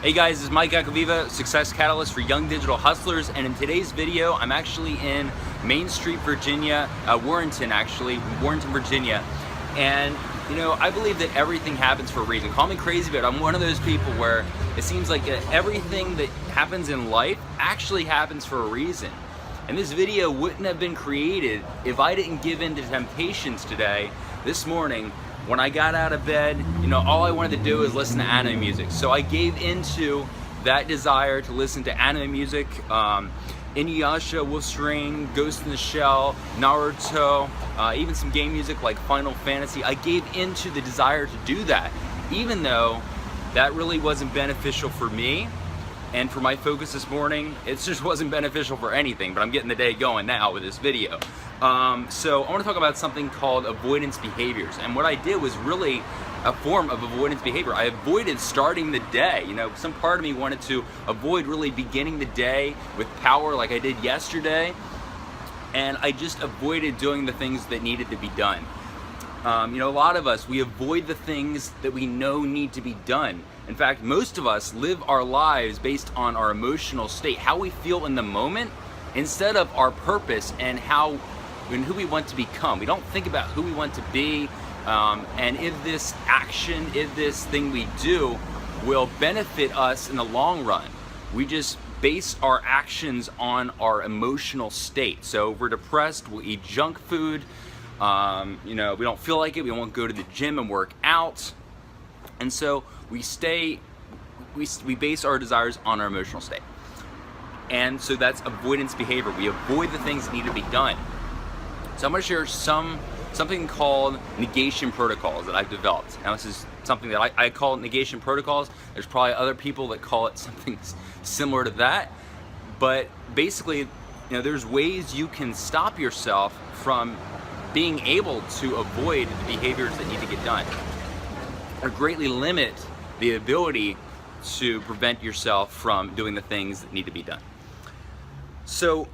Hey guys, this is Mike Acaviva, Success Catalyst for Young Digital Hustlers, and in today's video, I'm actually in Main Street, Virginia, Warrenton, Virginia. And you know, I believe that everything happens for a reason. Call me crazy, but I'm one of those people where it seems like everything that happens in life actually happens for a reason. And this video wouldn't have been created if I didn't give in to temptations today, this morning. When I got out of bed, you know, all I wanted to do was listen to anime music. So I gave into that desire to listen to anime music, Inuyasha, Wolf's Rain, Ghost in the Shell, Naruto, even some game music like Final Fantasy. I gave into the desire to do that, even though that really wasn't beneficial for me. And for my focus this morning, it just wasn't beneficial for anything, but I'm getting the day going now with this video. So I want to talk about something called avoidance behaviors. And what I did was really a form of avoidance behavior. I avoided starting the day. You know, some part of me wanted to avoid really beginning the day with power like I did yesterday. And I just avoided doing the things that needed to be done. You know, a lot of us, we avoid the things that we know need to be done. In fact, most of us live our lives based on our emotional state, how we feel in the moment, instead of our purpose and who we want to become. We don't think about who we want to be, and if this action, if this thing we do will benefit us in the long run. We just base our actions on our emotional state. So if we're depressed, we'll eat junk food. You know, we don't feel like it, we won't go to the gym and work out. And so we base our desires on our emotional state. And so that's avoidance behavior. We avoid the things that need to be done. So I'm going to share something called negation protocols that I've developed. Now this is something that I call negation protocols. There's probably other people that call it something similar to that. But basically, you know, there's ways you can stop yourself from being able to avoid the behaviors that need to get done, or greatly limit the ability to prevent yourself from doing the things that need to be done. So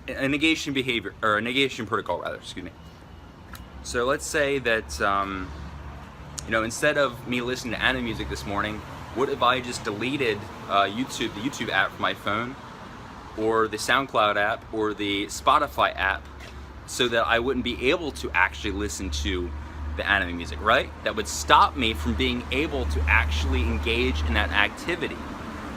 a negation behavior, or a negation protocol rather, excuse me. So let's say that, you know, instead of me listening to anime music this morning, what if I just deleted the YouTube app from my phone, or the SoundCloud app, or the Spotify app, so that I wouldn't be able to actually listen to the anime music, right? That would stop me from being able to actually engage in that activity.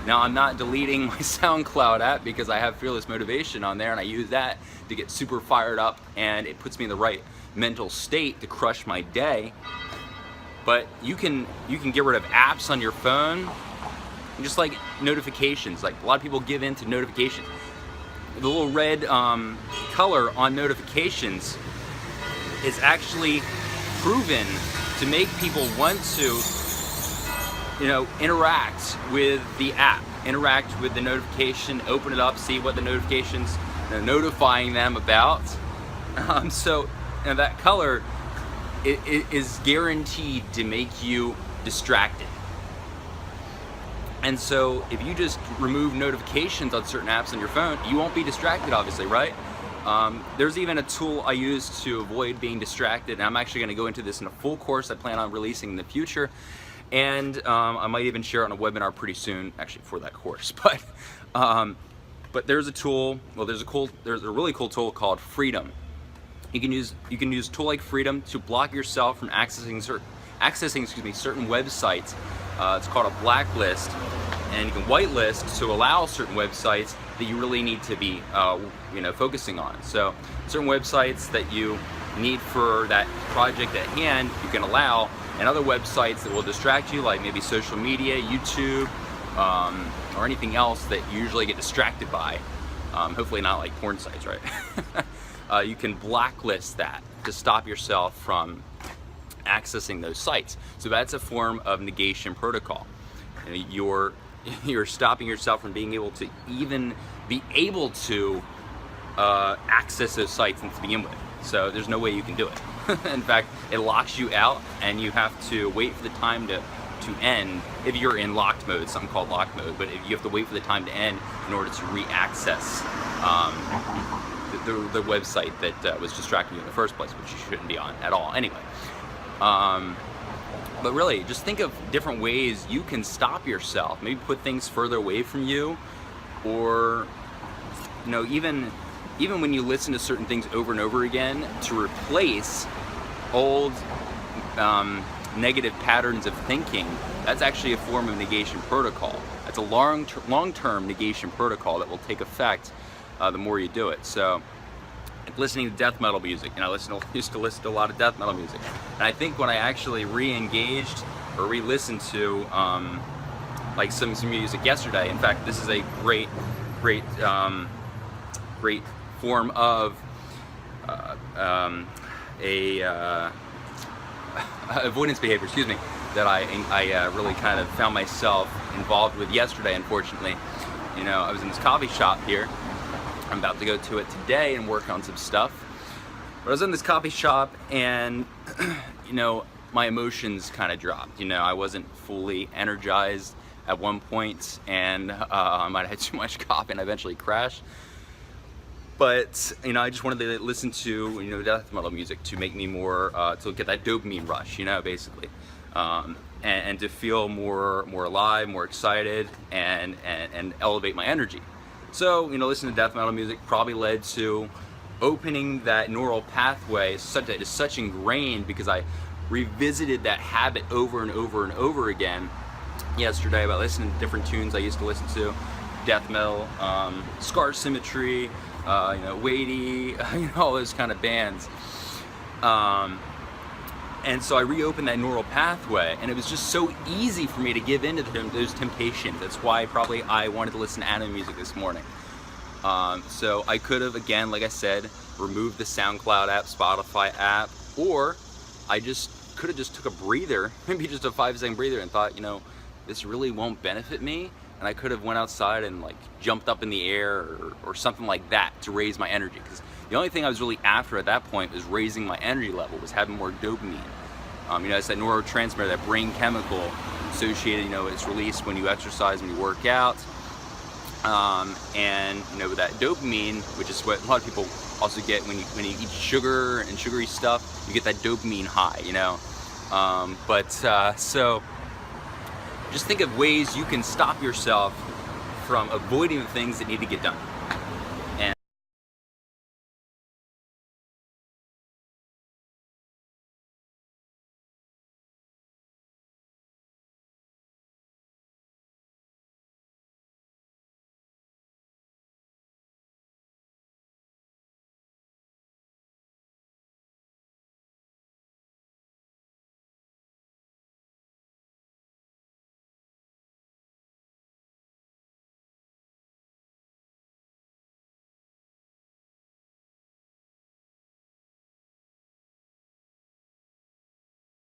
Now, I'm not deleting my SoundCloud app because I have Fearless Motivation on there and I use that to get super fired up and it puts me in the right mental state to crush my day. But you can get rid of apps on your phone, just like notifications. Like a lot of people give in to notifications. The little red color on notifications is actually proven to make people want to, you know, interact with the app, interact with the notification, open it up, see what the notifications are notifying them about. So you know, that color is guaranteed to make you distracted. And so if you just remove notifications on certain apps on your phone, you won't be distracted, obviously, right? There's even a tool I use to avoid being distracted, and I'm actually going to go into this in a full course I plan on releasing in the future, and I might even share it on a webinar pretty soon, actually, for that course. But there's a tool. Well, there's a really cool tool called Freedom. You can use a tool like Freedom to block yourself from accessing certain websites. It's called a blacklist, and you can whitelist to allow certain websites that you really need to be you know, focusing on. So certain websites that you need for that project at hand, you can allow, and other websites that will distract you, like maybe social media, YouTube, or anything else that you usually get distracted by. Hopefully not like porn sites, right? You can blacklist that to stop yourself from accessing those sites. So that's a form of negation protocol. You know, you're stopping yourself from being able to even be able to access those sites to begin with. So there's no way you can do it. In fact, it locks you out, and you have to wait for the time to end if you're in locked mode, something called locked mode. But if you have to wait for the time to end in order to re-access the website that was distracting you in the first place, which you shouldn't be on at all anyway. But really, just think of different ways you can stop yourself. Maybe put things further away from you, or even when you listen to certain things over and over again, to replace old negative patterns of thinking. That's actually a form of negation protocol. That's a long-term negation protocol that will take effect the more you do it. So, like listening to death metal music, I used to listen to a lot of death metal music, and I think when I actually re-engaged or re-listened to like some music yesterday. In fact, this is a great form of avoidance behavior, excuse me, that I really kind of found myself involved with yesterday, unfortunately. I was in this coffee shop here. I'm about to go to it today and work on some stuff. But I was in this coffee shop and, my emotions kind of dropped. I wasn't fully energized at one point, and I might have had too much coffee and I eventually crashed. But, I just wanted to listen to, death metal music to make me more, to get that dopamine rush, basically. And to feel more alive, more excited, and elevate my energy. So, listening to death metal music probably led to opening that neural pathway that is such ingrained, because I revisited that habit over and over and over again yesterday by listening to different tunes I used to listen to, death metal, Scar Symmetry, Weighty, all those kind of bands. And so I reopened that neural pathway, and it was just so easy for me to give in to those temptations. That's why probably I wanted to listen to anime music this morning. So I could have, again, like I said, removed the SoundCloud app, Spotify app, or I just could have just took a breather, maybe just a 5-second breather, and thought, this really won't benefit me. And I could have went outside and jumped up in the air or something like that to raise my energy. Because the only thing I was really after at that point was raising my energy level, was having more dopamine. It's that neurotransmitter, that brain chemical associated, it's released when you exercise, when you work out. And with that dopamine, which is what a lot of people also get when you eat sugar and sugary stuff, you get that dopamine high, So just think of ways you can stop yourself from avoiding the things that need to get done.